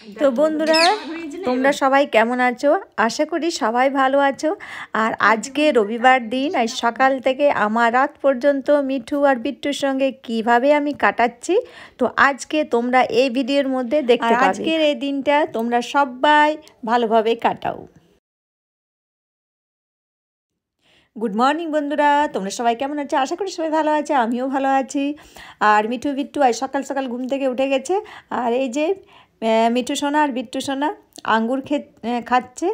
তো বন্ধুরা তোমরা সবাই কেমন আছো? আশা করি সবাই ভালো আছো। আর আজকে রবিবার দিন, আজ সকাল থেকে আমার রাত পর্যন্ত মিঠু আর বিট্টুর সঙ্গে কিভাবে আমি কাটাচ্ছি, তো আজকে তোমরা এই ভিডিওর মধ্যে দেখতে পাবে। আজকের এই দিনটা তোমরা সবাই ভালোভাবে কাটাও। গুড মর্নিং বন্ধুরা, তোমরা সবাই কেমন আছো? আশা করি সবাই ভালো আছে, আমিও ভালো আছি। আর মিঠু বিট্টু আজ সকাল সকাল ঘুম থেকে উঠে গেছে। আর এই যে মিঠু সোনা আর বিট্টু সোনা আঙ্গুর খাচ্ছে।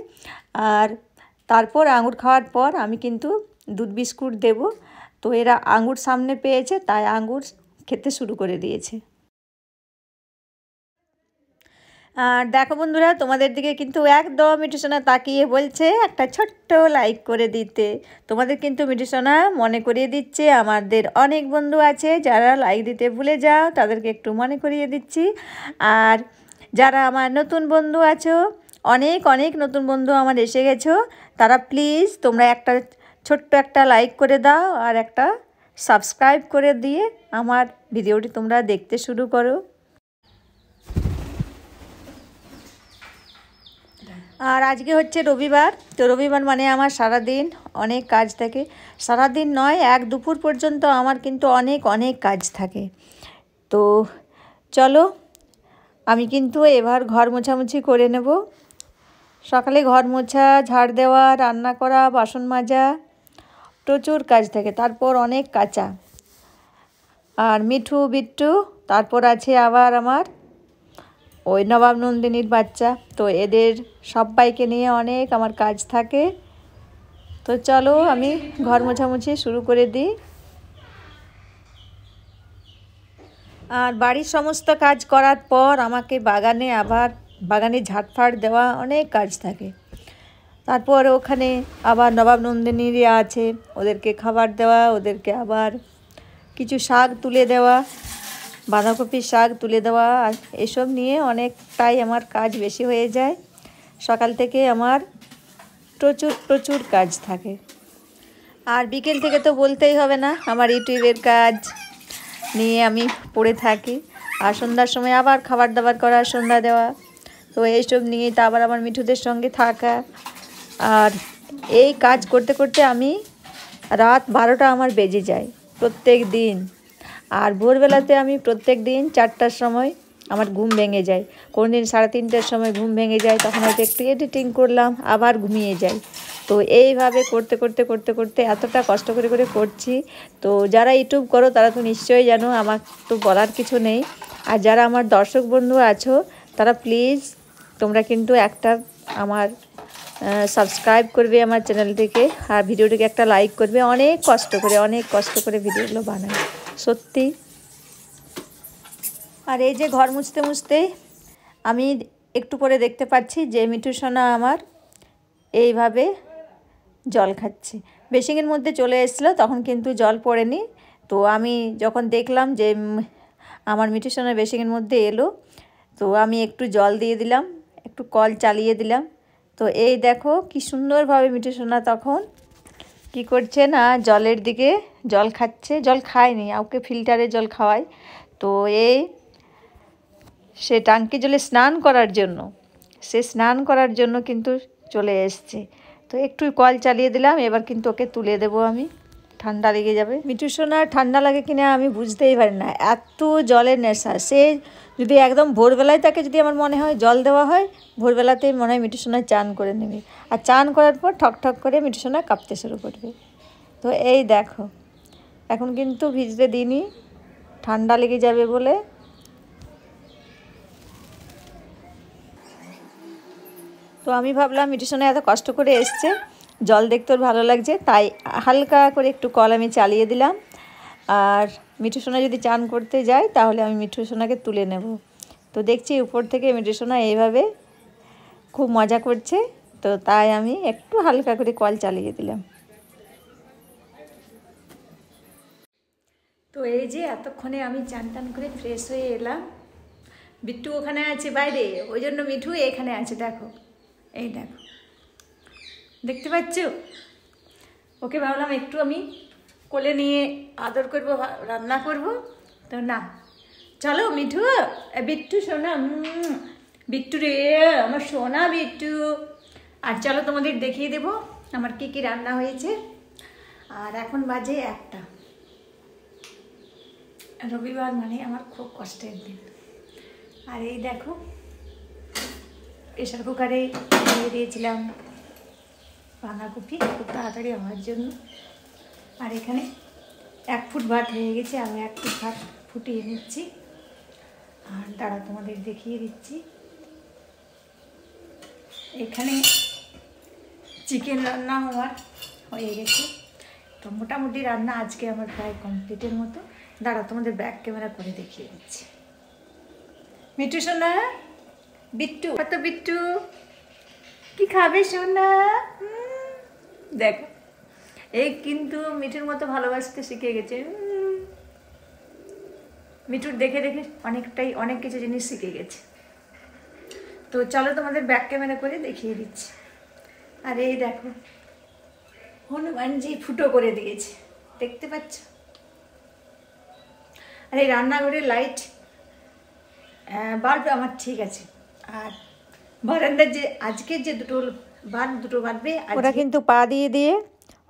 আর তারপর আঙ্গুর খাওয়ার পর আমি কিন্তু দুধ বিস্কুট দেব। তো এরা আঙ্গুর সামনে পেয়েছে, তাই আঙ্গুর খেতে শুরু করে দিয়েছে। আর দেখো বন্ধুরা, তোমাদের দিকে কিন্তু একদম মিঠু সোনা তাকিয়ে বলছে একটা ছোট্ট লাইক করে দিতে। তোমাদের কিন্তু মিঠু সোনা মনে করিয়ে দিচ্ছে, আমাদের অনেক বন্ধু আছে যারা লাইক দিতে ভুলে যাও, তাদেরকে একটু মনে করিয়ে দিচ্ছি। আর যারা আমার নতুন বন্ধু আছো, অনেক অনেক নতুন বন্ধু আমার এসে গেছো, তারা প্লিজ তোমরা একটা ছোট্ট একটা লাইক করে দাও আর একটা সাবস্ক্রাইব করে দিয়ে আমার ভিডিওটি তোমরা দেখতে শুরু করো। আর আজকে হচ্ছে রবিবার। তো রবিবার মানে আমার সারাদিন অনেক কাজ থাকে। সারাদিন নয়, এক দুপুর পর্যন্ত আমার কিন্তু অনেক অনেক কাজ থাকে। তো চলো, আমি কিন্তু এবার ঘর মোছামুছি করে নেব। সকালে ঘর মোছা, ঝাড় দেওয়া, রান্না করা, বাসন মাজা, প্রচুর কাজ থাকে। তারপর অনেক কাঁচা। আর মিঠু বিট্টু, তারপর আছে আবার আমার ওই নবাব নন্দিনীর বাচ্চা। তো এদের সবাইকে নিয়ে অনেক আমার কাজ থাকে। তো চলো আমি ঘর মোছামুছি শুরু করে দিই। আর বাড়ির সমস্ত কাজ করার পর আমাকে বাগানে ঝাড়ফাড় দেওয়া অনেক কাজ থাকে। তারপর ওখানে আবার নবাব নন্দিনীরা আছে, ওদেরকে খাবার দেওয়া, ওদেরকে আবার কিছু শাক তুলে দেওয়া, বাঁধাকপির শাক তুলে দেওয়া, আর এসব নিয়ে অনেকটাই আমার কাজ বেশি হয়ে যায়। সকাল থেকে আমার প্রচুর প্রচুর কাজ থাকে। আর বিকেল থেকে তো বলতেই হবে না, আমার ইউটিউবের কাজ নিয়ে আমি পড়ে থাকি। আর সন্ধ্যার সময় আবার খাবার দাবার করা, সন্ধ্যা দেওয়া, তো এইসব নিয়ে তো আবার আমার মিঠুদের সঙ্গে থাকা। আর এই কাজ করতে করতে আমি রাত 12টা আমার বেজে যায় প্রত্যেক দিন। আর ভোরবেলাতে আমি প্রত্যেক দিন 4টার সময় আমার ঘুম ভেঙে যায়, কোনো দিন 3:30টার সময় ঘুম ভেঙে যায়, তখন হয়তো একটু এডিটিং করলাম, আবার ঘুমিয়ে যাই। তো এইভাবে করতে করতে করতে করতে এতটা কষ্ট করে করে করছি। তো যারা ইউটিউব করো তারা তো নিশ্চয়ই জানো, আমার তো বলার কিছু নেই। আর যারা আমার দর্শক বন্ধু আছো, তারা প্লিজ তোমরা কিন্তু একটা আমার সাবস্ক্রাইব করবে আমার চ্যানেলটিকে, আর ভিডিওটিকে একটা লাইক করবে। অনেক কষ্ট করে ভিডিওগুলো বানাই সত্যি। আর এই যে ঘর মুছতে মুছতে আমি একটু পরে দেখতে পাচ্ছি যে মিঠু সোনা আমার এইভাবে জল খাচ্ছে। বেসিনের মধ্যে চলে এসেছিলো, তখন কিন্তু জল পড়েনি। তো আমি যখন দেখলাম যে আমার মিঠু সোনা বেসিনের মধ্যে এলো, তো আমি একটু জল দিয়ে দিলাম, একটু কল চালিয়ে দিলাম। তো এই দেখো কি সুন্দরভাবে মিঠু সোনা তখন কি করছে না, জলের দিকে জল খাচ্ছে। জল খায়নি, ওকে ফিল্টারে জল খাওয়াই। তো সে টাঙ্কি জলে স্নান করার জন্য কিন্তু চলে এসছে। তো একটু কল চালিয়ে দিলাম, এবার কিন্তু ওকে তুলে দেবো আমি, ঠান্ডা লেগে যাবে। মিঠু সোনার ঠান্ডা লাগে কিনা আমি বুঝতেই পারি না, এত জলের নেশা। সে যদি একদম ভোরবেলায় তাকে যদি আমার মনে হয় জল দেওয়া হয়, ভোরবেলাতেই মনে হয় মিঠু সোনা চান করে নেবে। আর চান করার পর ঠক ঠক করে মিঠু সোনা কাঁপতে শুরু করবে। তো এই দেখো, এখন কিন্তু ভিজতে দিইনি, ঠান্ডা লেগে যাবে বলে। তো আমি ভাবলাম মিঠু সোনা এত কষ্ট করে এসছে, জল দেখতে ওর ভালো লাগছে, তাই হালকা করে একটু কল আমি চালিয়ে দিলাম। আর মিঠু সোনা যদি চান করতে যায় তাহলে আমি মিঠু সোনাকে তুলে নেব। তো দেখছি উপর থেকে মিঠু সোনা এইভাবে খুব মজা করছে, তো তাই আমি একটু হালকা করে কল চালিয়ে দিলাম। তো এই যে এতক্ষণে আমি চান টান করে ফ্রেশ হয়ে এলাম। বিট্টু ওখানে আছে বাইরে, ওই জন্য মিঠু এখানে আছে। দেখো, এই দেখো, দেখতে পাচ্ছ? ওকে ভাবলাম একটু আমি কোলে নিয়ে আদর করব, রান্না করব। তো না, চলো মিঠু, বিট্টু শোনা, বিট্টু রে, আমার সোনা বিট্টু। আর চলো তোমাদের দেখিয়ে দেবো আমার কি কি রান্না হয়েছে। আর এখন বাজে 1টা। রবিবার মানে আমার খুব কষ্টের দিন। আর এই দেখো প্রেশার কুকারে দিয়ে দিয়েছিলাম বাঁধাকপি খুব তাড়াতাড়ি হওয়ার জন্য। আর এখানে 1 ফুট ভাত হয়ে গেছে, আমি 1 ফুট ভাত ফুটিয়ে নিচ্ছি। আর দাঁড়া তোমাদের দেখিয়ে দিচ্ছি। এখানে চিকেন রান্না হওয়ার হয়ে গেছে, তো মোটামুটি রান্না আজকে আমার প্রায় কমপ্লিটের মতো। দাঁড়া তোমাদের ব্যাক ক্যামেরা করে দেখিয়ে দিচ্ছি। মিঠু সোনা, বিট্টু, কত বিট্টু কি খাবে সোনা? দেখো এই কিন্তু মিঠুর মতো ভালোবাসতে শিখে গেছে। মিঠুর দেখে দেখে অনেক কিছু জিনিস শিখে গেছে। তো চলো তোমাদের ব্যাক ক্যামেরা করে দেখিয়ে দিচ্ছি। আর এই দেখো হনুমানজি ফুটো করে দিয়েছে, দেখতে পাচ্ছ? আর এই রান্নাঘরের লাইট বাল্ব আমার ঠিক আছে। আর বারান্দার যে আজকের যে দুটো বাল্বে ওরা কিন্তু পা দিয়ে দিয়ে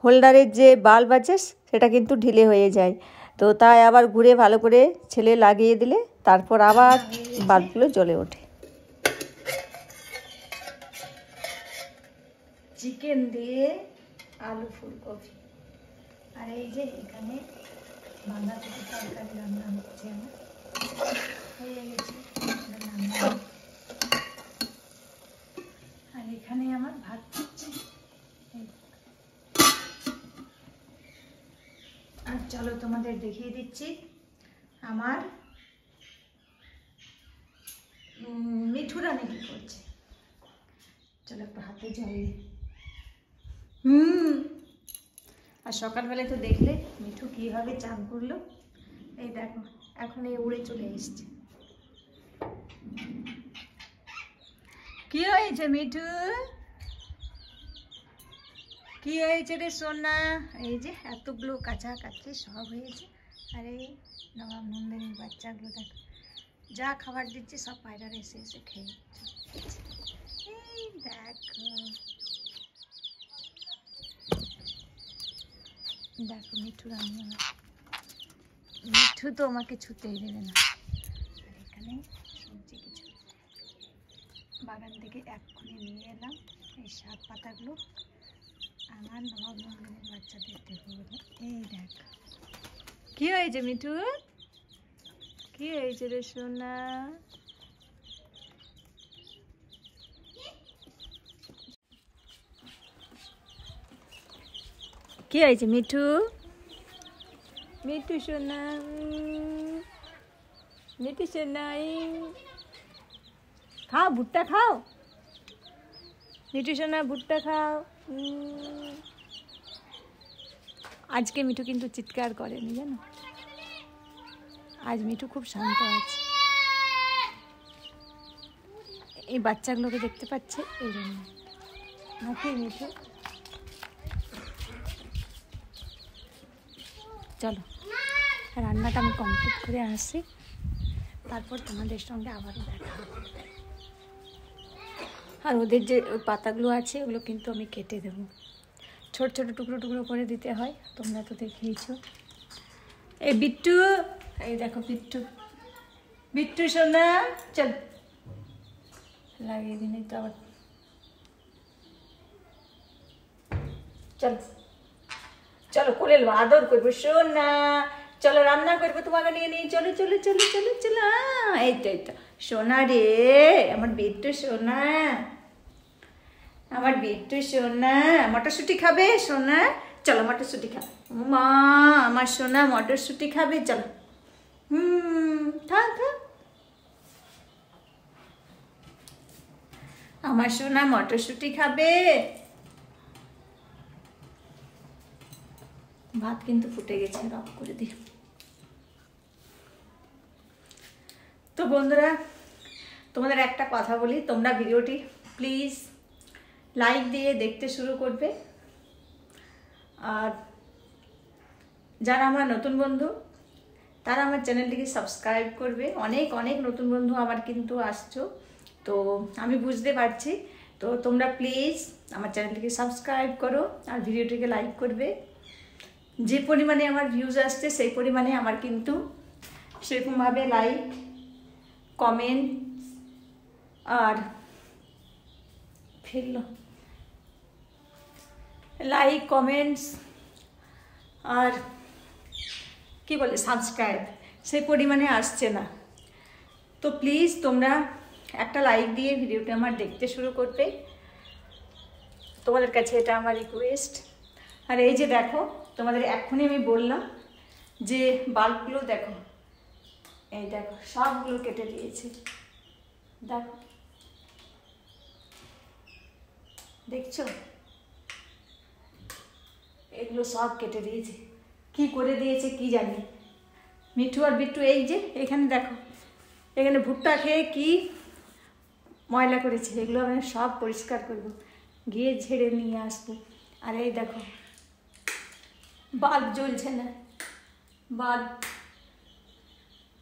হোল্ডারের যে বাল্ব আছে সেটা কিন্তু ঢিলে হয়ে যায়, তো তাই আবার ঘুরে ভালো করে ছেলে লাগিয়ে দিলে তারপর আবার বাল্বগুলো জ্বলে ওঠে। চিকেন দিয়ে আলু ফুলকপি। আর এই যে এখানে বাঁধাকপি তরকারি রান্না হচ্ছে, আমার হয়ে গেছে রান্না। আর এখানে আমার ভাত হচ্ছে। আর চলো তোমাদের দেখিয়ে দিচ্ছি আমার মিঠুরা নাকি করছে। চলো একটু হাতে জল। আর সকালবেলায় তো দেখলে মিঠু কিভাবে চান করলো। এই দেখো এখন এই উড়ে চলে এসছে। কি হয়েছে মিঠু? কি হয়েছে রে সোনা? এই যে এতগুলো কাছাকাছি সব হয়েছে। আর এই নবাব নন্দিনীর বাচ্চাগুলো দেখো যা খাবার দিচ্ছে সব পায়রার এসে এসে খেয়ে। এই দেখো দেখো মিঠু রান্না, মিঠু তো আমাকে ছুতেই দেবে না। আর এখানে সবজি কিছু বাগান থেকে এক্ষুনি নিয়ে এলাম, এই শাক পাতাগুলো আমার নবাব নন্দিনীর বাচ্চাদের দেবো বলে। এই দেখ কি হয়েছে মিঠু, কি হয়েছে রে সোনা? কি হয়েছে মিঠু? মিঠু সোনা, মিঠু সোনা খাও, ভুট্টা খাও। মিঠু সোনা ভুট্টা খাও। আজকে মিঠু কিন্তু চিৎকার করেনি জানো, আজ মিঠু খুব শান্ত আছে। এই বাচ্চাগুলোকে দেখতে পাচ্ছে এই জন্য নাকি মিঠু। চলো রান্নাটা আমি কমপ্লিট করে আসি, তারপর তোমাদের সঙ্গে আবারও দেখা হবে। আর ওদের যে পাতাগুলো আছে ওগুলো কিন্তু আমি কেটে দেবো, ছোট ছোট টুকরো টুকরো করে দিতে হয়, তোমরা তো দেখেইছো। এই বিট্টু, এই দেখো বিট্টু, বিট্টু সোনা চল লাগিয়ে দিন তো আবার। চলো চলো কোলে আদর করবো সোনা, চলো রান্না করবো তোমাকে নিয়ে নিয়ে। চলো চলো চলো চলো চলো। এই তো সোনা রে, আমার বিট্টু সোনা, আমার বিট্টু সোনা। মটরশুঁটি খাবে সোনা? চলো মটরশুঁটি খাবে। মা আমার সোনা মটরশুঁটি খাবে, চলো। থাক থাক, আমার সোনা মটরশুঁটি খাবে। ভাত কিন্তু ফুটে গেছে, রব করে দিই। তো বন্ধুরা তোমাদের একটা কথা বলি, তোমরা ভিডিওটি প্লিজ লাইক দিয়ে দেখতে শুরু করবে। আর যারা আমার নতুন বন্ধু তারা আমার চ্যানেলটিকে সাবস্ক্রাইব করবে। অনেক অনেক নতুন বন্ধু আমার কিন্তু আসছো, তো আমি বুঝতে পারছি। তো তোমরা প্লিজ আমার চ্যানেলটিকে সাবস্ক্রাইব করো আর ভিডিওটিকে লাইক করবে। যে পরিমাণে আমার ভিউজ আসছে সেই পরিমাণে আমার কিন্তু সেরকমভাবে লাইক কমেন্ট আর ফেললো লাইক কমেন্টস আর কি বলে সাবস্ক্রাইব সেই পরিমাণে আসছে না। তো প্লিজ তোমরা একটা লাইক দিয়ে ভিডিওটা আমার দেখতে শুরু করবে, তোমাদের কাছে এটা আমার রিকোয়েস্ট। আর এই যে দেখো, তোমাদের এখনই আমি বললাম যে বাল্বগুলো দেখো, এই দেখো সবগুলো কেটে দিয়েছে। দেখো, দেখছো এগুলো সব কেটে দিয়েছে। কি করে দিয়েছে কি জানি। মিঠু আর বিট্টু এই যে এখানে দেখো, এখানে ভুট্টা খেয়ে কি ময়লা করেছে, এগুলো আমি সব পরিষ্কার করবো, গিয়ে ঝেড়ে নিয়ে আসবো। আর এই দেখো বাল্ব জ্বলছে না, বাল্ব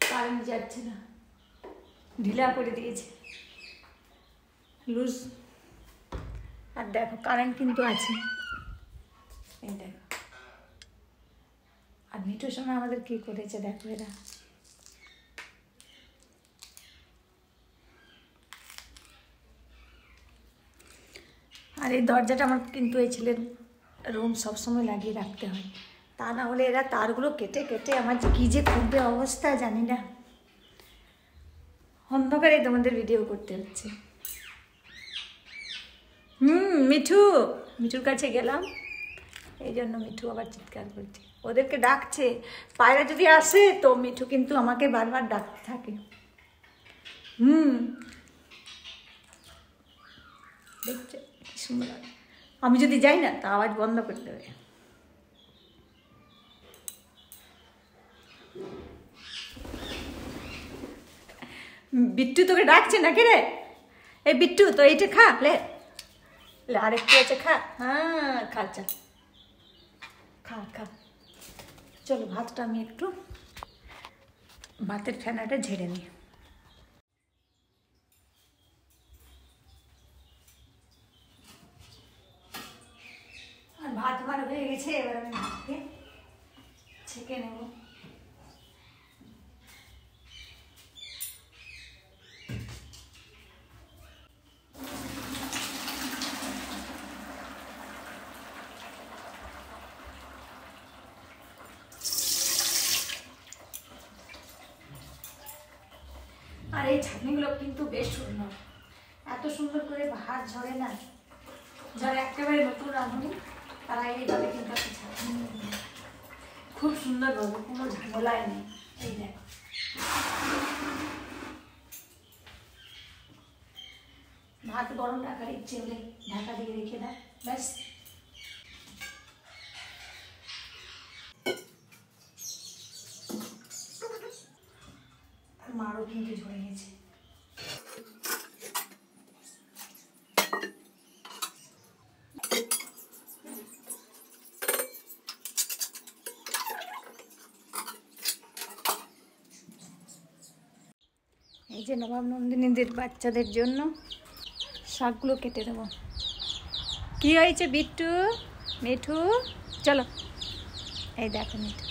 কারেন্ট যাচ্ছে না, ঢিলা করে দিয়েছে লুজ। আর দেখো কারেন্ট কিন্তু আছে, এই দেখো। আর মিঠুর সঙ্গে আমাদের কি করেছে দেখো এরা। আর এই দরজাটা আমার কিন্তু এই ছেলের রুম সবসময় লাগিয়ে রাখতে হয়, তা না হলে এরা তারগুলো কেটে কেটে আমার কী যে করবে অবস্থা জানি না। অন্ধকারে তোমাদের ভিডিও করতে হচ্ছে। মিঠুর কাছে গেলাম, এই জন্য মিঠু আবার চিৎকার করছে, ওদেরকে ডাকছে। পায়রা যদি আসে তো মিঠু কিন্তু আমাকে বারবার ডাকতে থাকে। দেখছে কি সুন্দর লাগে। আমি যদি যাই না তা আওয়াজ বন্ধ করে দেবে। বিট্টু তোকে ডাকছে নাকি রে? এই বিট্টু তো এইটা খা, লে আরেকটু আছে খা। হ্যাঁ খাচ্ছা, খা খা। চলো ভাতটা আমি একটু ভাতের ফেনাটা ঝেড়ে নিই। আর ভাত আমার হয়ে গেছে, এবার আমি ভাতকে ছেঁকে নেব। আর এই ছাঁকনিগুলো কিন্তু বেশ সুন্দর, এত সুন্দর করে ভাত ঝরে না। যারা একেবারে নতুন রাঁধুনি তারা এইভাবে কিন্তু একটা ছাঁকনি খুব সুন্দরভাবে, কোনো ঝামেলায় নেই। এই দেখো ভাত গরম রাখার ইচ্ছে হলে ঢাকা দিয়ে রেখে দাও, ব্যাস। মারও কিন্তু ঝরে গেছে। এই যে নবাব নন্দিনীদের বাচ্চাদের জন্য শাকগুলো কেটে দেবো। কি হয়েছে বিট্টু, মিঠু চলো। এই দেখো মিঠু,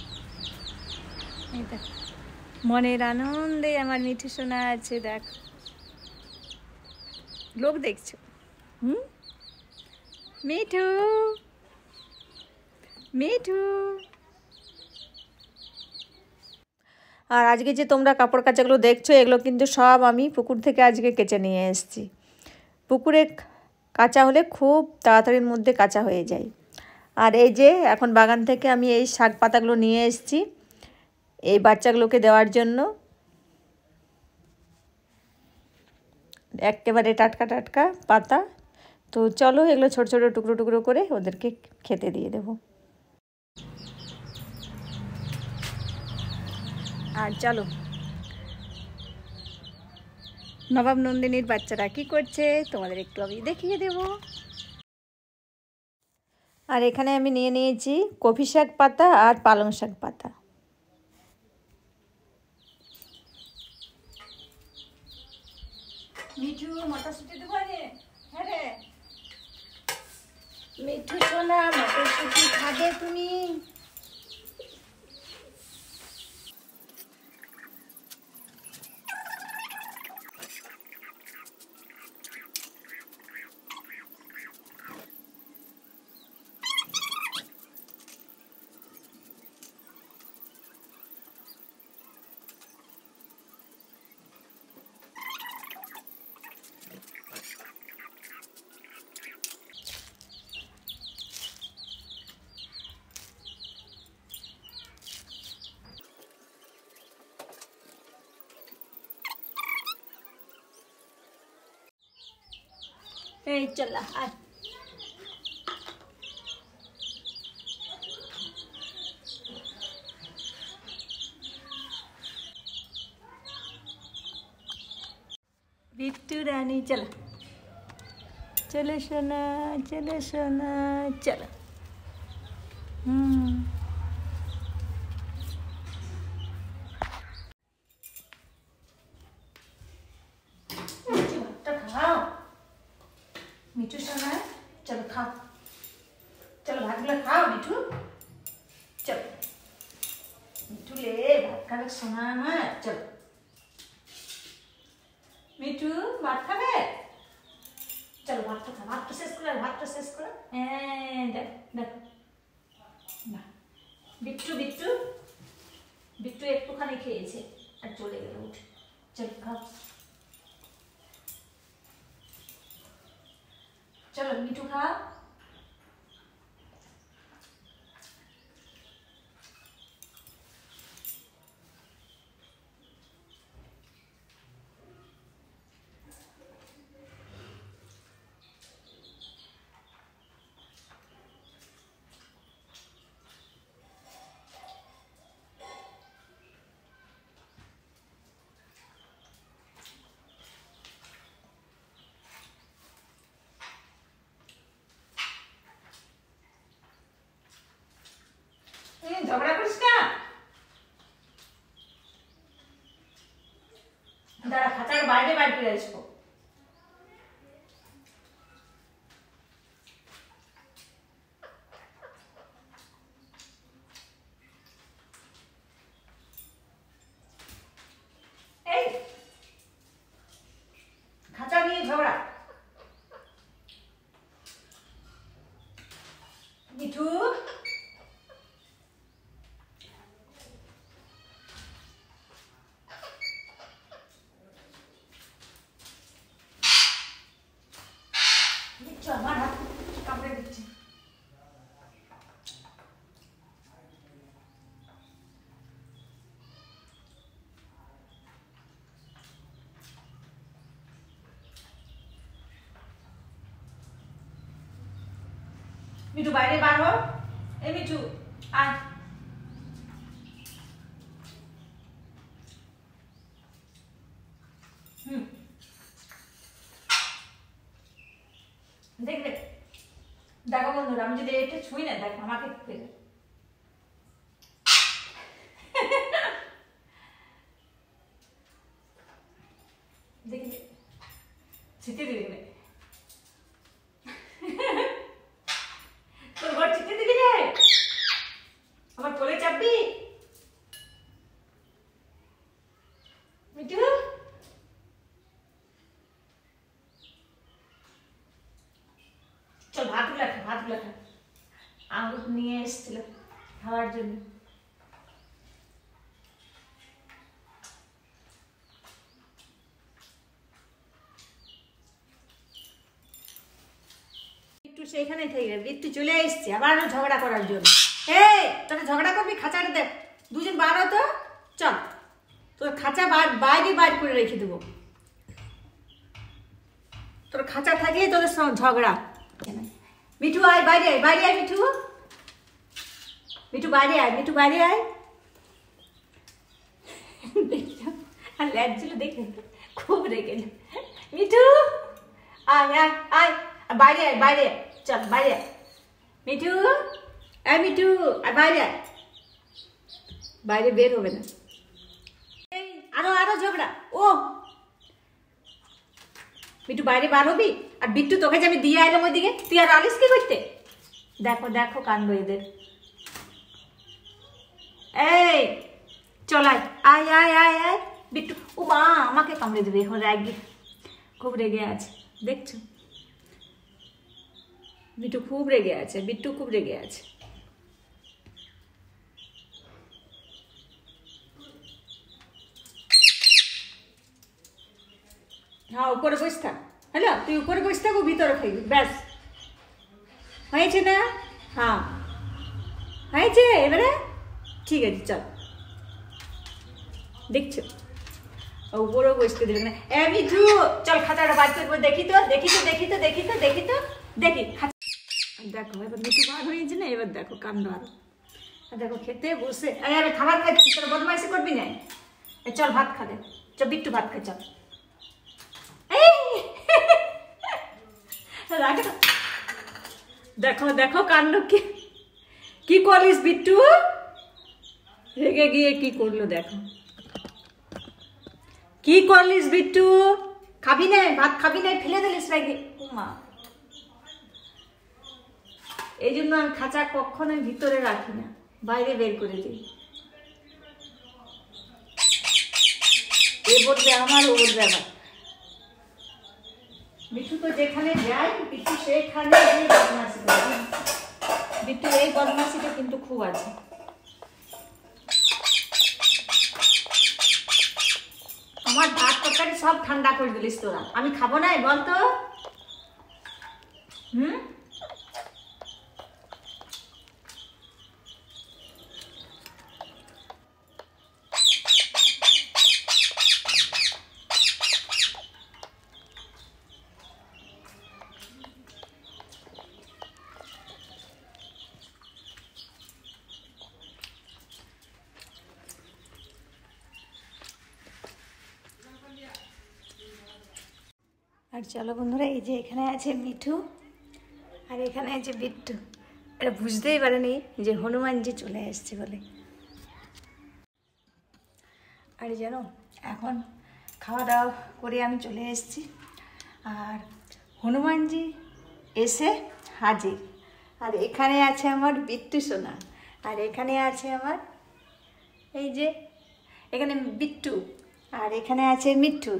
এই দেখো মনের আনন্দে আমার মিঠু শোনা আছে। দেখো লোক দেখছো। মিঠু মিঠু। আর আজকে যে তোমরা কাপড় কাচাগুলো দেখছো এগুলো কিন্তু সব আমি পুকুর থেকে আজকে কেচে নিয়ে এসেছি। পুকুরে কাচা হলে খুব তাড়াতাড়ির মধ্যে কাচা হয়ে যায়। আর এই যে এখন বাগান থেকে আমি এই শাক পাতাগুলো নিয়ে এসেছি এই বাচ্চাগুলোকে দেওয়ার জন্য। একেবারে টাটকা টাটকা পাতা। তো চলো এগুলো ছোট ছোট টুকরো টুকরো করে ওদেরকে খেতে দিয়ে দেবো। আর চলো নবাব নন্দিনীর বাচ্চারা কি করছে তোমাদের একটু আমি দেখিয়ে দেব। আর এখানে আমি নিয়ে নিয়েছি কফি শাক পাতা আর পালং শাক পাতা। মিঠু মটরশুঁটি দেবো রে? হ্যাঁ রে মিঠু সোনা, মটরশুঁটি খাবে তুমি? এই চল আয়। বিট্টু রানী চলো, চলো সোনা, চলো সোনা, চলো। খাও মিঠু সোনা, চলো খাও, চলো ভাতগুলো খাও মিঠু, চলো মিঠু লে ভাত খাবে সোনা আমার, চলো মিঠু ভাত খাবে, চলো ভাতটা খা, ভাতটা শেষ করে, ভাতটা শেষ করে। হ্যাঁ দেখ দেখ বিট্টু বিট্টু বিট্টু একটুখানি খেয়েছে আর চলে গেল উঠে, চলো খাও, চলো মিঠু খাও। ঝগড়া করিস না, দাঁড়া খাঁচার বাইরে বাইর করে আসবো। এই খাঁচা নিয়ে ঝগড়া, মিঠু আমার হাত কামড়ে দিচ্ছে। মিঠু বাইরে বার হো, এই মিঠু আয়। দেখবে দেখো বন্ধুরা, আমি যদি এটা ছুঁই না, দেখো আমাকে দেখবে ছিটে দিবি, তোর ঘর ছিটে দিবি রে, আমার কোলে চাপবি মিঠু। চল ভাতগুলা খা, ভাতগুলা খা, আঙুর নিয়ে এসেছিল খাওয়ার জন্য। একটু সেইখানেই থেকে গেল, একটু চলে এসছে আবার ঝগড়া করার জন্য। এই তোরা ঝগড়া করবি, খাঁচাটা দেখ, দুজন বার হতো, চল তোর খাঁচা বাইরে বাইর করে রেখে দেবো, তোর খাঁচা থাকলেই তোদের সঙ্গে ঝগড়া। মিঠু আয় বাইরে, আয় বাইরে আয় মিঠু, মিঠু বাইরে আয়, মিঠু বাইরে আয়। আর ল্যাজছিল দেখে খুব রেগে যায়। মিঠু আয় আয় আয়, বাইরে আয়, বাইরে চল, বাইরে আয় মিঠু, আয় মিঠু আর বাইরে আয়, বাইরে বের হবে না। এই আরো আরো ঝগড়া, ও বিট্টু বাইরে বার হবি? আর বিট্টু তোকে যে আমি দিয়ে আইলাম ওইদিকে, তুই আর আলিস কি করতে? দেখো দেখো কাণ্ড এদের। এই চল আয় আয় আয় আয় আয় বিট্টু। ও মা, আমাকে কামড়ে দেবে এখন, রাগে খুব রেগে আছে দেখছো। বিট্টু খুব রেগে আছে, বিট্টু খুব রেগে আছে। হ্যাঁ উপরে বসে থাক। হ্যালো, তুই উপরে বসে থাক, ও ভিতরে খাইবি, ব্যাস হয়েছে না? হ্যাঁ হয়েছে এবারে, ঠিক আছে চল। দেখছো উপরেও বসতে দেবে না। এ মিঠু চল খাঁচাটা বার করবো, দেখি তো দেখি তো দেখি তো দেখি তো দেখি তো দেখি। দেখো এবার মিঠু বার হয়েছে না, এবার দেখো কাণ্ড আরো। দেখো খেতে বসে, আমি খাবার খাচ্ছি, তোর বদমাইশি করবি না। চল ভাত খাবে, চল বিট্টু ভাত খা চল। দেখো দেখো কাণ্ড কি করলিস বিট্টু, রেগে গিয়ে কি করলো দেখো। কি করলিস বিট্টু? খাবি না ভাত, খাবি না, ফেলে দিলিস রেগে। মা, এই জন্য আমি খাঁচা কখনোই ভিতরে রাখি না, বাইরে বের করে দিই। এ বলবে আমার, ও বলবে আমার। বিট্টু তো যেখানে যায় বিট্টু সেখানে বদমাশি করে। বিট্টু এই বদমাশিটা কিন্তু খুব আছে। আমার ভাত তরকারি সব ঠান্ডা করে দিলিস তোরা, আমি খাবো না বলতো। আর চলো বন্ধুরা, এই যে এখানে আছে মিঠু আর এখানে আছে বিট্টু। এটা বুঝতেই পারেনি যে হনুমানজি চলে এসছে বলে। আর জানো এখন খাওয়া দাওয়া করে আমি চলে এসেছি, আর হনুমানজি এসে হাজির। আর এখানে আছে আমার বিট্টু সোনা, আর এখানে আছে আমার এই যে এখানে বিট্টু, আর এখানে আছে মিঠু।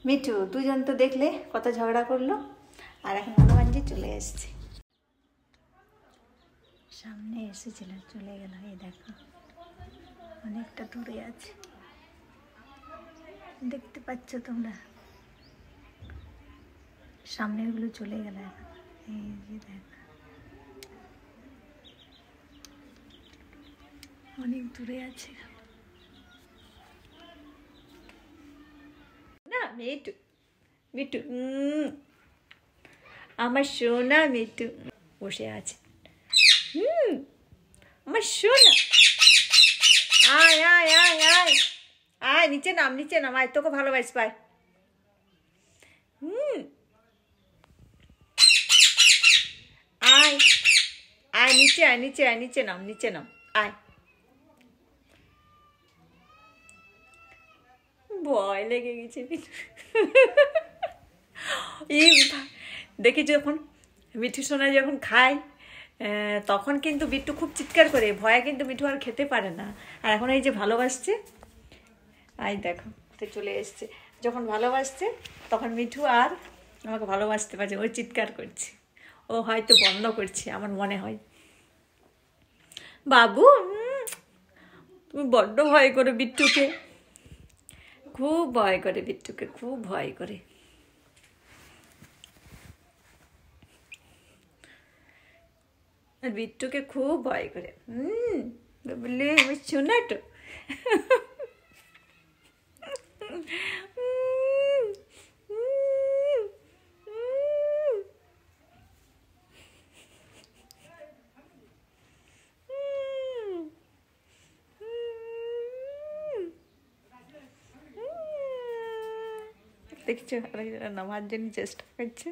মিঠু দুজন তো দেখলে কত ঝগড়া করলো, আর এখন হনুমানজি চলে এসছে। সামনে এসেছিল, চলে গেল। এই দেখো অনেকটা দূরে আছে, দেখতে পাচ্ছ তোমরা, সামনের গুলো চলে গেল এখন। এই যে দেখো অনেক দূরে আছে না। মিঠু মিঠু আমার সোনা মিঠু বসে আছে। আমার সোনা, আয় আয় আয় আয় আয়, নিচে নাম, নিচে নাম, আয় তোকে ভালোবাসি পায়। আয় আয় নিচে আয়, নিচে আয়, নিচে নাম, নিচে নাম, আয়। ভয় লেগে গেছে দেখি যখন মিঠু সোনা যখন খায় তখন কিন্তু বিট্টু খুব চিৎকার করে, ভয়ে কিন্তু মিঠু আর খেতে পারে না। আর এখন এই যে ভালোবাসছে, আই দেখো চলে এসছে। যখন ভালোবাসছে তখন মিঠু আর আমাকে ভালোবাসতে পারছে, ওই চিৎকার করছে, ও হয়তো বন্ধ করছে আমার মনে হয়। বাবু তুমি বড্ড ভয় করে বিট্টুকে, খুব ভয় করে বিট্টুকে, খুব ভয় করে। বিট্টুকে খুব ভয় করে। বললে আমি শোনা তো দেখছো নামার জন্য চেষ্টা করছে।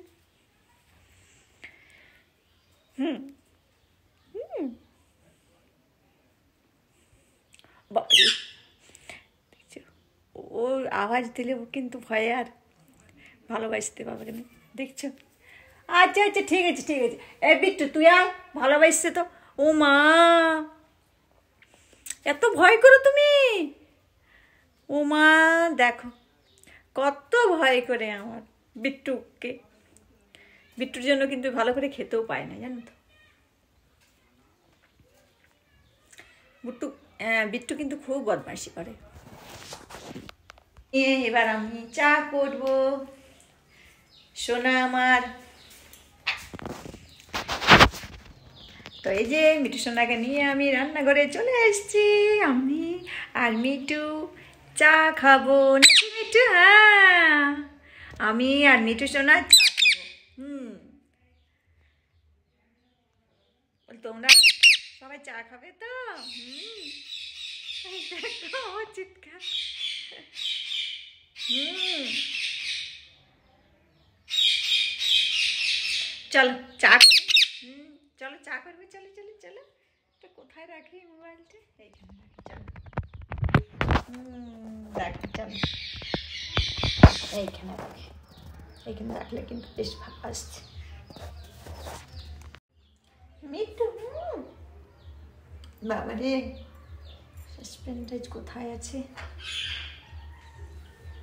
দেখছো ও আওয়াজ দিলে ও কিন্তু ভয়ে আর ভালোবাসতে বাবাকে দেখছো? আচ্ছা আচ্ছা ঠিক আছে ঠিক আছে। এই বিট্টু তুই আয়, ভালোবাসছে তো। ও মা, এত ভয় করো তুমি? ও মা দেখো কত ভয় করে আমার বিট্টুকে। বিট্টুর জন্য কিন্তু ভালো করে খেতেও পায় না, জানো তো। বিট্টু কিন্তু খুব বদমাইশি করে। এবার আমি চা করবো সোনা আমার। তো এই যে মিঠু সোনাকে নিয়ে আমি রান্নাঘরে চলে এসেছি। আমি আর মিঠু চা খাবো নাকি মিঠু? হ্যাঁ, আমি আর মিঠু সোনা চা খাবো। তোমরা সবাই চা খাবে তো? দেখো আমার চিৎকার। চলো চা করি। চলো চা করবে, চলো চলো চলো। এটা কোথায় রাখি মোবাইলটা? এইখানে রাখি, চলো। দেখো চলো, এইখানে রাখি। এইখানে রাখলে কিন্তু বেশ ভালো আসছে। মিঠু, বাবা রে, সাসপেন্ডেজ কোথায় আছে?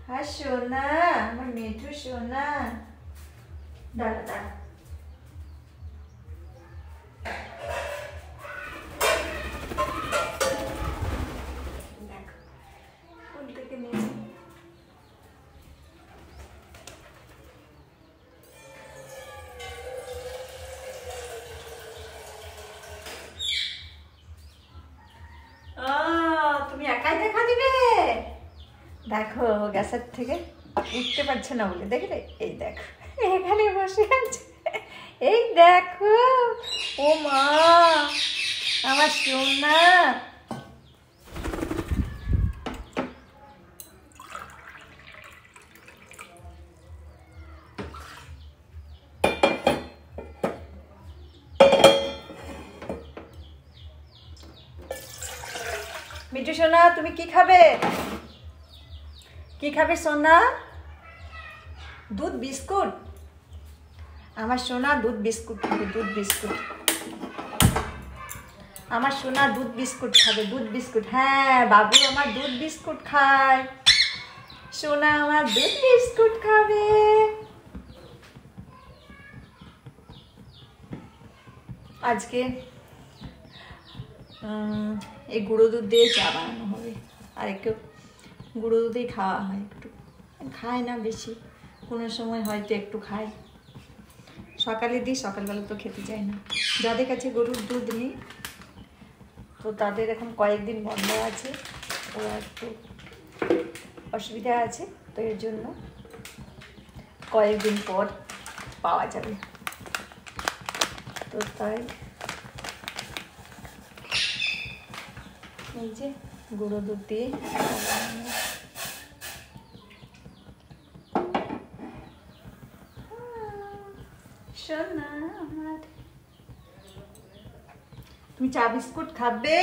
হ্যাঁ সোনা, আমার মিঠু সোনা, দাঁড়া দাঁড়া। দেখো কোন থেকে নিয়ে তুমি একাই দেখা দিবে? দেখো গ্যাসের থেকে উঠতে পারছে না বলে, দেখলে? এই দেখো এখানে বসে আছে। এই দেখো, ও মা আমার সোনা। মিঠু সোনা তুমি কি খাবে? কি খাবে সোনা? দুধ বিস্কুট? আমার সোনা দুধ বিস্কুট খাবে, দুধ বিস্কুট। আমার সোনা দুধ বিস্কুট খাবে, দুধ বিস্কুট। হ্যাঁ বাবু আমার দুধ বিস্কুট খায়। সোনা আমার দুধ বিস্কুট খাবে। আজকে এই গুঁড়ো দুধ দিয়ে চা বানানো হবে। আর একটু গুঁড়ো দুধেই খাওয়া হয়, একটু খায় না বেশি, কোনো সময় হয়তো একটু খায়। সকালে দিই, সকালবেলা তো খেতে চায় না। যাদের কাছে গরুর দুধ নেই তো তাদের এখন কয়েকদিন বন্ধ আছে, ওরা একটু অসুবিধা আছে, তো এর জন্য কয়েকদিন পর পাওয়া যাবে। তো তাই এই যে গুঁড়ো দুধ দিয়ে সোনা আমার। তুমি চা বিস্কুট খাবে?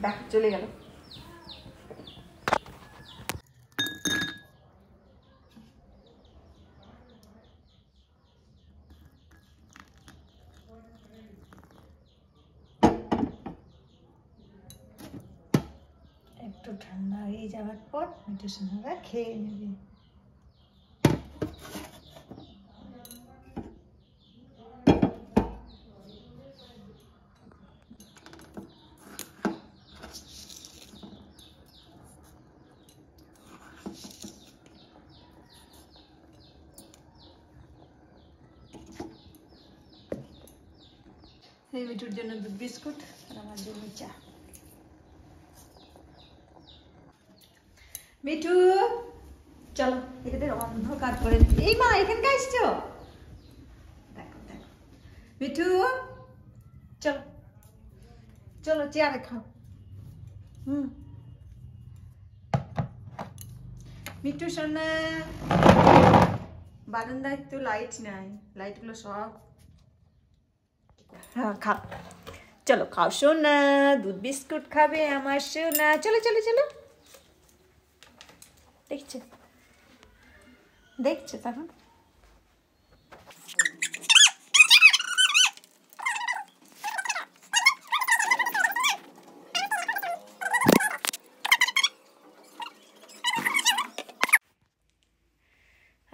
দেখ চলে গেল। একটু ঠান্ডা হয়ে যাওয়ার পর মিঠু সোনারা খেয়ে নেবে। এই মিঠুর জন্য দুধ বিস্কুট আর আমার জন্য চা। মিঠু চলো এদের অন্ধকার করে। এই মা এখানকে আসছো? দেখো দেখো মিঠু, চলো চলো চেয়ারে খাও। মিঠু সোনা, বারান্দায় তো লাইট নাই, লাইটগুলো সব। হ্যাঁ খা, চ চলো খাও সোনা, দুধ বিস্কুট খাবে আমার সোনা। চলো চলো চলো। দেখছো দেখছো তখন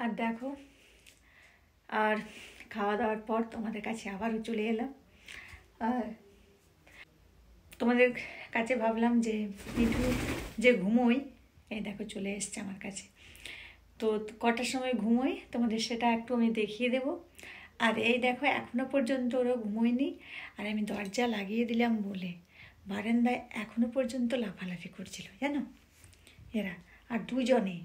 আর দেখো, আর খাওয়া দাওয়ার পর তোমাদের কাছে আবারও চলে এলাম। আর তোমাদের কাছে ভাবলাম যে মিঠু যে ঘুমোই, এই দেখো চলে এসছে আমার কাছে। তো কটার সময় ঘুমোই তোমাদের সেটা একটু আমি দেখিয়ে দেব। আর এই দেখো এখনও পর্যন্ত ওরা ঘুমোয়নি, আর আমি দরজা লাগিয়ে দিলাম বলে বারান্দায় এখনও পর্যন্ত লাফালাফি করছিল জানো এরা। আর দুজনে,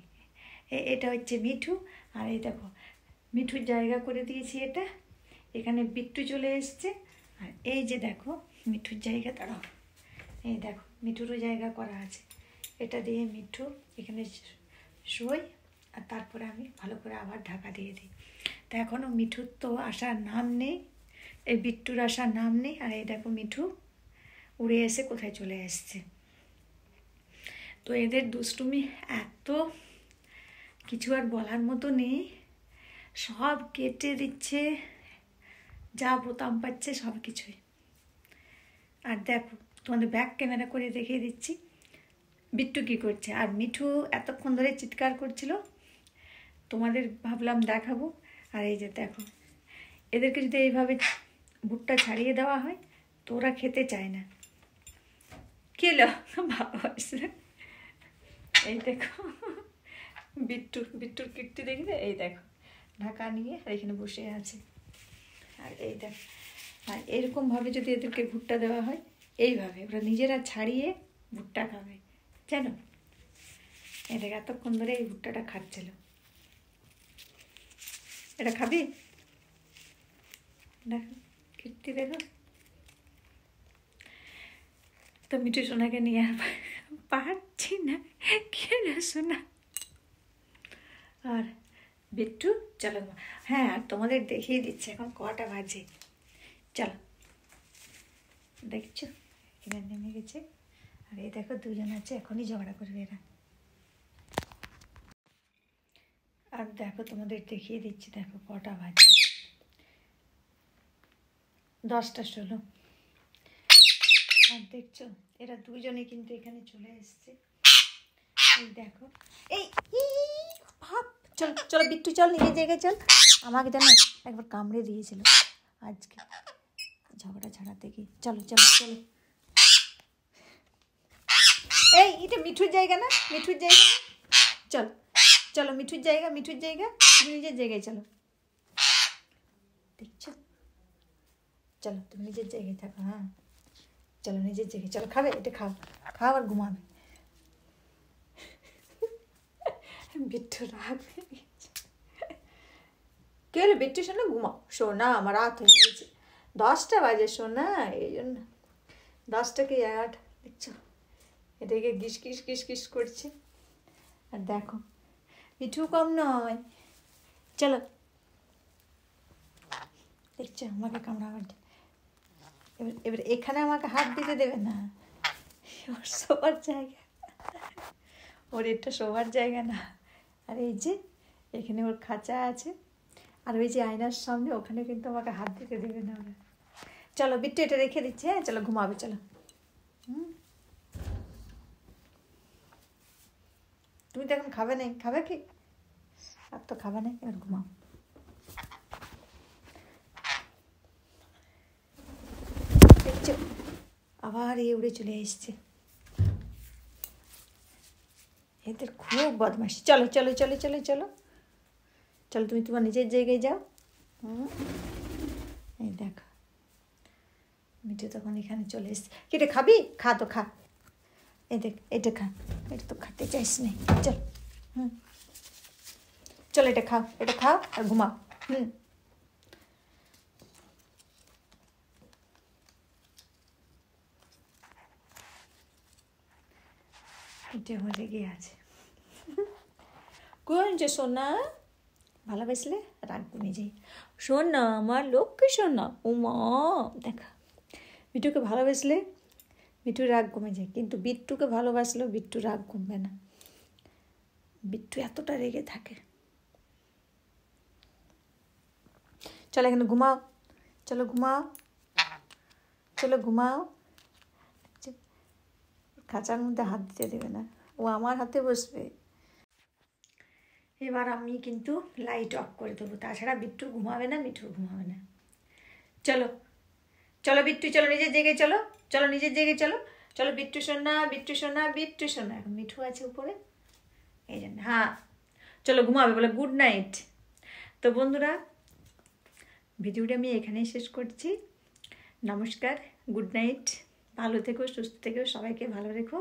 এটা হচ্ছে মিঠু, আর এই দেখো মিঠুর জায়গা করে দিয়েছি এটা, এখানে বিট্টু চলে এসছে। আর এই যে দেখো মিঠুর জায়গা, দাঁড়াও, এই দেখো মিঠুরও জায়গা করা আছে, এটা দিয়ে মিঠু এখানে শোয়, আর তারপরে আমি ভালো করে আবার ঢাকা দিয়ে দিই। তা এখনও মিঠুর তো আসার নাম নেই, এই বিট্টুর আসার নাম নেই। আর এই দেখো মিঠু উড়ে এসে কোথায় চলে এসছে। তো এদের দুষ্টুমি এত কিছু আর বলার মতো নেই, সব কেটে দিচ্ছে, যা বোতাম পাচ্ছে সব কিছুই। আর দেখো তোমাদের ব্যাক ক্যামেরা করে দেখিয়ে দিচ্ছি বিট্টু কী করছে। আর মিঠু এতক্ষণ ধরে চিৎকার করছিল, তোমাদের ভাবলাম দেখাবো। আর এই যে দেখো এদেরকে যদি এইভাবে ভুট্টা ছাড়িয়ে দেওয়া হয় তো ওরা খেতে চায় না। খেলো বাবা, এই দেখো বিট্টুর কীর্তি দেখবে, এই দেখো ঢাকা নিয়ে আর এখানে বসে আছে। আর এই দেখো, আর এরকমভাবে যদি এদেরকে ভুট্টা দেওয়া হয়, এইভাবে ওরা নিজেরা ছাড়িয়ে ভুট্টা খাবে জানো। এদেরকে এতক্ষণ ধরে এই ভুট্টাটা খাচ্ছিল। এটা খাবি? দেখো কীর্তি দেখো। তো মিঠু সোনাকে নিয়ে আর পারছি না, খেলো সোনা। আর বিট্টু চলো, হ্যাঁ আর তোমাদের দেখিয়ে দিচ্ছে এখন কটা বাজে। চলো দেখছো এখানে নেমে গেছে। আর এই দেখো দুজন আছে, এখনই ঝগড়া করবে এরা। আর দেখো তোমাদের দেখিয়ে দিচ্ছি, দেখো কটা বাজে, 10:16। আর দেখছো এরা দুজনে কিন্তু এখানে চলে এসছে। এই দেখো, এই ভাব, চল চলো বিট্টু চল নিজের জায়গায় চল। আমাকে জানো একবার কামড়ে দিয়েছিল আজকে ঝগড়া ছাড়াতে গিয়ে। চলো চলো চলো। এই এটা মিঠুর জায়গা না, মিঠুর জায়গা না, চল চলো মিঠুর জায়গা, মিঠুর জায়গা, তুমি নিজের জায়গায় চলো। দেখছো, চলো তুমি নিজের জায়গায় থাকো। হ্যাঁ চলো নিজের জায়গায় চলো, খাবে এটা খাও, খাও আর ঘুমাবে। বিট্টু রাগ হয়ে গেছে। কে হলো বিট্টু? শোনা ঘুমাও, শোনা আমার রাত হয়ে গেছে, 10টা বাজে শোনা, এই জন্য 10টা কি 11টা। দেখছো এটাকে গিস গিস গিস গিস করছে। আর দেখো মিঠু কম নয়, চলো। দেখছো আমাকে কামড়াবার, এবার এখানে আমাকে হাত দিতে দেবে না, ওর শোবার জায়গা, ওর এটা শোবার জায়গা না। আর এই যে এখানে ওর খাঁচা আছে, আর ওই যে আয়নার সামনে, ওখানে কিন্তু আমাকে হাত দিতে দেবে না ওরা। চলো বিট্টু এটা রেখে দিচ্ছে, হ্যাঁ চলো ঘুমাবে চলো। তুমি তো এখন খাবে নাই, খাবে কি? আর তো খাবে নাই, এবার ঘুমাও। দেখছো আবার এ উড়ে চলে এসছে, এদের খুব বদমাশি। চলো চলো চলো চলো চলো চলো, তুমি তোমার নিজের জায়গায় যাও। এই দেখো মিঠু তখন এখানে চলে এসছে। এটা খাবি? খা তো খা, এই দেখ এটা খা, এটা তো খাতে চাইস নাই। চল চলো এটা খাও, এটা খাও আর ঘুমাও। এটা হয়ে গিয়ে আছে। কোন যে সোনা ভালোবাসলে রাখবো নিজেই, শোন না আমার লক্ষ্মী সোনা। উমা দেখা মিঠুকে ভালোবাসলে মিঠুর রাগ কমে যায়, কিন্তু বিট্টুকে ভালোবাসলেও বিট্টুর রাগ কমবে না। বিট্টু এতটা রেগে থাকে। চলো এখানে ঘুমাও, চলো ঘুমাও, চলো ঘুমাও। খাঁচার মধ্যে হাত দিতে দেবে না, ও আমার হাতে বসবে। এবার আমি কিন্তু লাইট অফ করে দেবো, তাছাড়া বিট্টু ঘুমাবে না, মিঠুর ঘুমাবে না। চলো চলো বিট্টু, চলো নিজের জায়গায় চলো, চলো নিজের জায়গায় চলো, চলো বিট্টু সোনা, বিট্টু সোনা, বিট্টু সোনা। এখন মিঠু আছে উপরে, এই জন্য। হ্যাঁ চলো ঘুমাবে বলে গুড নাইট। তো বন্ধুরা, ভিডিওটা আমি এখানেই শেষ করছি। নমস্কার, গুড নাইট, ভালো থেকো, সুস্থ থেকো, সবাইকে ভালো রেখো।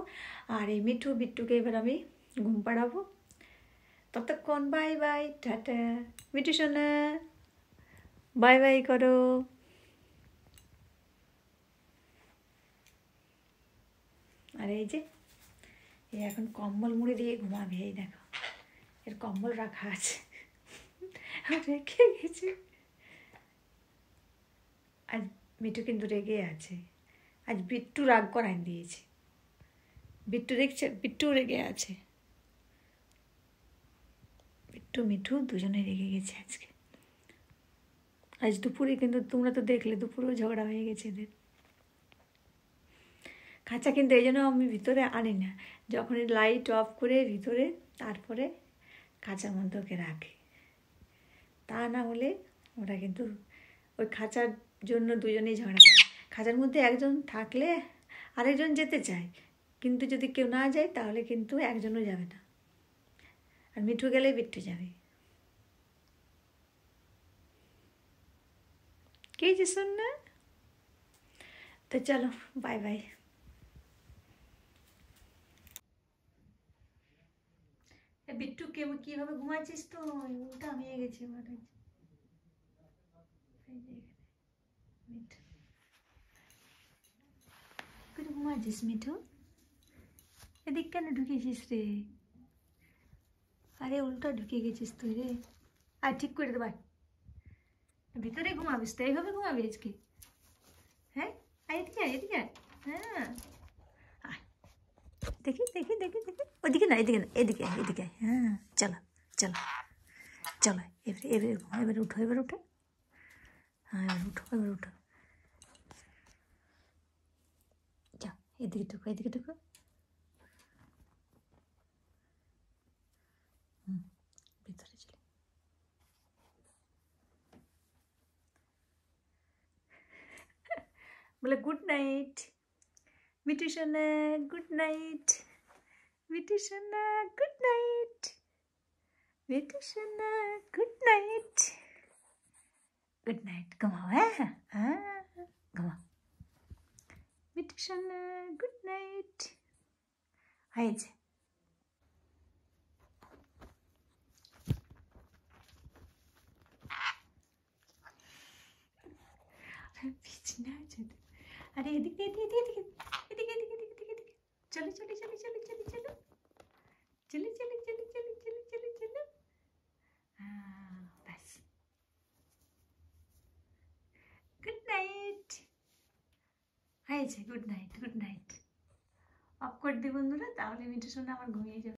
আর এই মিঠু বিট্টুকে এবার আমি ঘুম পাড়াবো। ততক্ষণ বাই বাই, টাটা। মিঠু সোনা বাই বাই করো। আর এই যে এখন কম্বল মুড়ে দিয়ে ঘুমাবে, এই দেখো এর কম্বল রাখা আছে, রেখে গেছে। আজ মিঠু কিন্তু রেগে আছে, আজ বিট্টু রাগ করাই দিয়েছে। বিট্টু দেখছে, বিট্টু রেগে আছে, বিট্টু মিঠু দুজনে রেগে গেছে আজকে। আজ দুপুরে কিন্তু তোমরা তো দেখলে, দুপুরেও ঝগড়া হয়ে গেছে এদের। খাঁচা কিন্তু এই জন্য আমি ভিতরে আনি না, যখন লাইট অফ করে ভিতরে তারপরে খাঁচার মধ্যে ওকে রাখি। তা না হলে ওরা কিন্তু ওই খাঁচার জন্য দুজনেই ঝগড়া করে। খাঁচার মধ্যে একজন থাকলে আরেকজন যেতে চায়, কিন্তু যদি কেউ না যায় তাহলে কিন্তু একজনও যাবে না, আর মিঠু গেলে বিট্টু যাবে। কে যে শোন না। তো চলো বাই বাই। বিট্টু কে কিভাবে ঘুমাচ্ছিস তো, ওটা আমি গেছি। মিঠু ঘুমাচ্ছিস? মিঠু এদিক কেন ঢুকেছিস রে? আরে উল্টো ঢুকে গেছিস তুই রে। আর ঠিক করে দেবাই, ভিতরে ঘুমাবিস তো, এইভাবে ঘুমাবি আজকে? হ্যাঁ এদিকে এদিকে, হ্যাঁ দেখি দেখি দেখি দেখি, ওদিকে না এদিকে না, এদিকে এদিকে। হ্যাঁ চলো চলো চলো, এবারে এবারে এবারে উঠো, এবার উঠো। হ্যাঁ এবার উঠো, এবার উঠো, যাও এদিকে ঢুকো, এদিকে ঢুকো। ভিতরে চলে বলে গুড নাইট মিঠু সোনা, গুড নাইট মিঠু সোনা, গুড নাইট মিঠু সোনা, গুড নাইট, গুড নাইট। ঘুমাও, হ্যাঁ হ্যাঁ ঘুমাও মিঠু সোনা, গুড নাইট। হয়েছে। বিছনা আছে, আরে এদিকে এদিকে এদিকে এদিকে এদিকে এদিকে এদিকে, চলো চলো চলো চলো চলো চলো চলো চলো চলো চলো চলো চলো চলো। ব্যাস, গুড নাইট হয়েছে। Good night, good night. Of করে দিই বন্ধুরা, তাহলে মিঠু সোনা আমার ঘুমিয়ে যাবে।